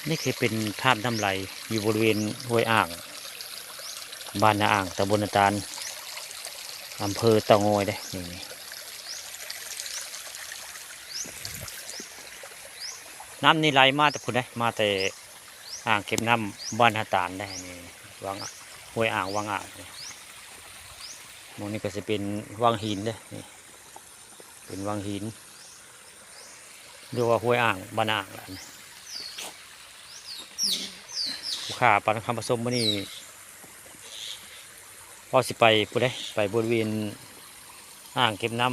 นี่คือเป็นภาพน้ำไหลอยู่บริเวณห้วยอ่างบ้านนาอ่างตำบลนาตาลอำเภอเต่างอยได้นี่น้ำนี่ไหลมาแต่พุ่นได้มาแต่อ่างเก็บน้ำบ้านนาตาลได้นี่วังห้วยอ่างวังอ่างนี่มองนี่ก็จะเป็นวังหินเด้นี่เป็นวังหินเรียกว่าห้วยอ่างบ้านอ่างแหละผู้ข่าปานคำผสมมื่อนี้พอสิไปผู้ใดไปบริเวณอ่างเก็บน้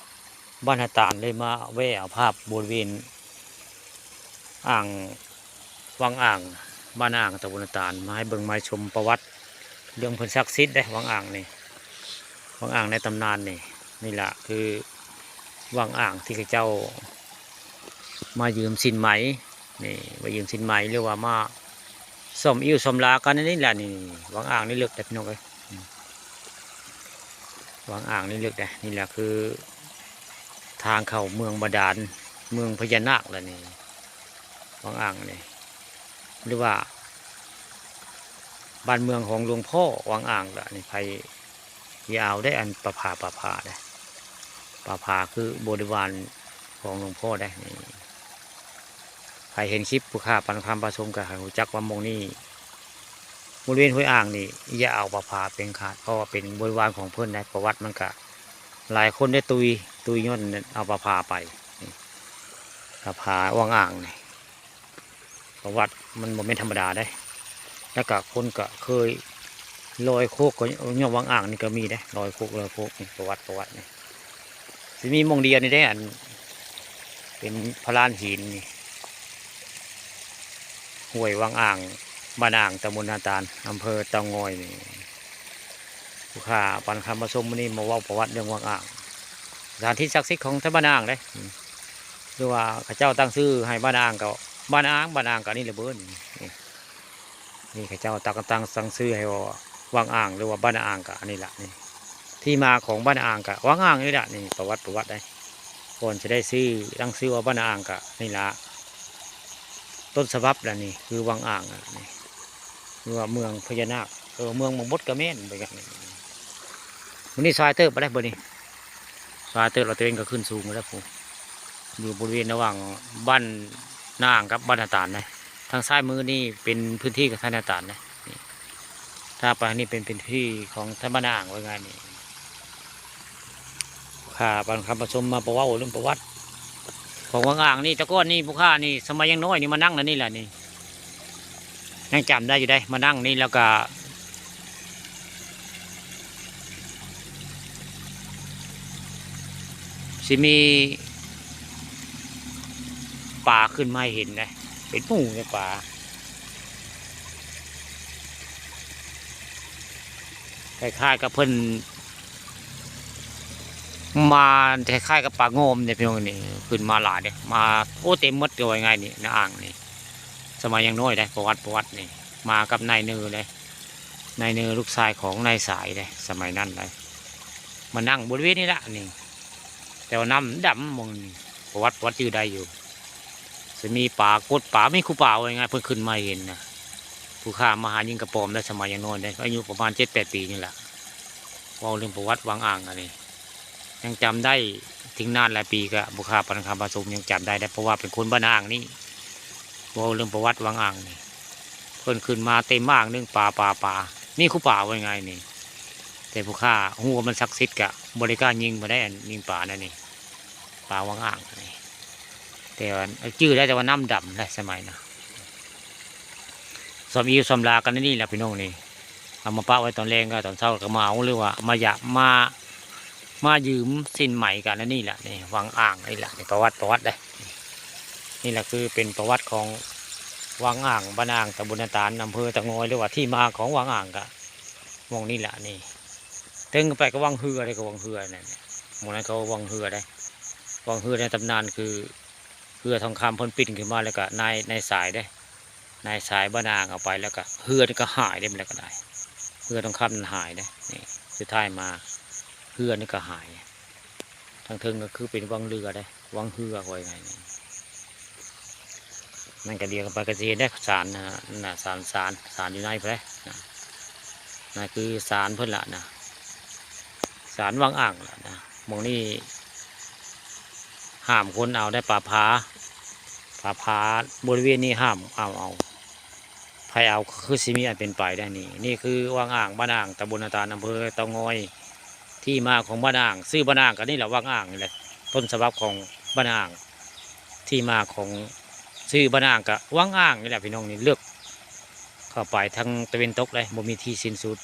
ำบ้านนาตาลเลยมาแวะเอาภาพบริเวณอ่างวังอ่างบ้านอ่างตะบนนาตาลมาให้เบิ่งมาชมประวัติเรื่องเพิ่นศักดิ์สิทธิ์ได้วังอ่างนี่วังอ่างในตำนานนี่แหละคือวังอ่างที่เจ้ามายืมสินไหมนี่มายืมสินไหมหรือว่ามาสมอิ่วสมลากันนี่แหละนี่วังอ่างนี่เลือกแต่พี่น้องเลยวังอ่างนี่เลือกแต่นี่แหละคือทางเข้าเมืองบาดาลเมืองพญานาคแหละนี่วังอ่างนี่หรือว่าบ้านเมืองของหลวงพ่อวังอ่างละนี่ใครยาวได้อันประภาได้ประภาคือบริวารของหลวงพ่อได้นี่ใครเห็นคลิปผู้ข่าปันคำประชมกับหูจักว่ามงนี่บริเวณห้วยอ่างนี่ยาวประภาเป็นขาดเพราะว่าเป็นบริวารของเพื่อนในประวัติมันกะหลายคนได้ตุยย่นเอาประภาไปประภาวังอ่างนี่ประวัติมันโมเมนต์ธรรมดาได้แล้วก็คนก็เคยลอยโคกก็ย่อวังอ่างนี่ก็มีได้ลอยโคกนี่ประวัตินี่จะมีมงเดียวนี่ได้อันเป็นพระลานหินนี่ห้วยวังอ่างบ้านอ่างตำบลนาตาลอำเภอเต่างอยนี่ผู้ข่าปันคำผสมนี่มาเล่าประวัติเรื่องวังอ่างสถานที่ศักดิ์สิทธิ์ของท่านบ้านอ่างเลยหรือว่าข้าเจ้าตั้งชื่อให้บ้านอ่างก็บ้านอ่างก็นี่ระเบิดนี่ข้าเจ้าตั้งสั่งซื้อให้ว่าวังอ่างหรือว่าบ้านอ่างกะนี่แหละนี่ที่มาของบ้านอ่างกะวังอ่างนี่แหละนี่ประวัติได้ก่อนจะได้ซื้อตั้งซื้อว่าบ้านอ่างกะนี่ละต้นฉบับแหละนี่คือวังอ่างนี่หรือว่าเมืองพญานาคเมืองมงมดกระเม่นไปกันวันนี้ซอยเตอร์ไปได้บ่นี่ซอยเตอร์เราตัวเองก็ขึ้นสูงแล้วผมอยู่บริเวณระหว่างบ้านนาอ่างกับบ้านนาตาลนะทางซ้ายมือนี่เป็นพื้นที่กับท่านนาตาลนะถ้าไปนี่เป็นที่ของท่านบ้านอ่างไว้ไงนี่ข้าบางคำผสมมาบอกว่าเรื่องประวัติของวังอ่างนี่ตะก้อนนี่พวกข้านี่สมัยยังน้อยนี่มานั่งแล้วนี่แหละนี่ยังจำได้อยู่ได้มานั่งนี่แล้วก็สิมีป่าขึ้นมาให้เห็นนะเป็นหมู่ในป่าคล้ายๆกับเพิ่นมาคล้ายๆกับป่าโงมเนี่ยพี่น้องนี่ขึ้นมาหลายเนี่ยมาโอ้เต็มมดเลยไงนี่น้าอ่างนี่สมัยยังน้อยได้ประวัตินี่มากับนายเนือเลยนายเนือลูกชายของนายสายเลยสมัยนั้นเลยมานั่งบริเวณนี้ละนี่แต่ว่าน้ำดำมองประวัติอยู่ได้อยู่จะมีป่ากดป่าไม่คู่ป่าไว้ไงเพิ่งขึ้นมาเห็นนะผู้ข้ามาหายิงกระปอมได้สมัยยังน้อยได้อายุประมาณ7-8 ปีนี่แหละว่าเรื่องประวัติวังอ่างอันนี้ยังจำได้ถึงนานหลายปีก็บุคคาปันคำผสมยังจำได้เพราะว่าเป็นคนบ้านอ่างนี่ว่าเรื่องประวัติวังอ่างนี่เพิ่นขึ้นมาเต็มมากเรื่องป่านี่คู่ป่าไว้ไงนี่แต่ผู้ข้าหัวมันศักดิ์สิทธิ์กับบริการยิงมาได้ยิงป่านั่นนี่ป่าวังอ่างนี่แต่ว่าชื่อได้แต่ว่าน้ำดำได้สมัยนะสมอิวสมลากันนี่แหละพี่น้องนี่เอามาป้าไว้ตอนแรงก็ตอนเช้าก็มาเอาหรือว่ามาอยากมายืมสินใหม่กันนี่แหละนี่วังอ่างนี่แหละนี่ประวัติได้นี่แหละคือเป็นประวัติของวังอ่างบ้านอ่างตำบลนาตาลอำเภอตะงอยหรือว่าที่มาของวังอ่างกะมองนี่แหละนี่ถึงไปก็วังเฮืออะไรก็วังเฮือนั่นมองนั้นเขาวังเฮือได้วังเฮือในตำนานคือเฮือทองคำพ้นปิ่นขึ้นมาแล้วก็นายสายได้นายสายบ้านอ่างเอาไปแล้วก็เฮือนี่ก็หายได้มันแล้วก็ได้เฮือทองคำมันหายได้นี่สุดท้ายมาเฮือนี่ก็หายทางเทิงก็คือเป็นวังเรือได้วังเฮือไว้ไง นั่นก็เดียวกันไปกระเจีได้สารนะฮะน่ะสารอยู่ในเพื่อนนะนั่นคือสารเพื่อนละนะสารวางอ่างละนะหมองนี่ห้ามคนเอาได้ป่าบริเวณนี้ห้ามเอาใครเอาคือสิมีอันเป็นไปได้นี่คือวางอ่างบ้านอ่างตำบลนาตาลอำเภอเตางอยที่มาของบ้านอ่างซื้อบ้านอ่างกันนี่แหละวางอ่างนี่แหละต้นฉบับของบ้านอ่างที่มาของซื้อบ้านอ่างกับวางอ่างนี่แหละพี่น้องนี่เลือกเข้าไปทางตะเวนตกเลยบ่มีที่สิ้นสุด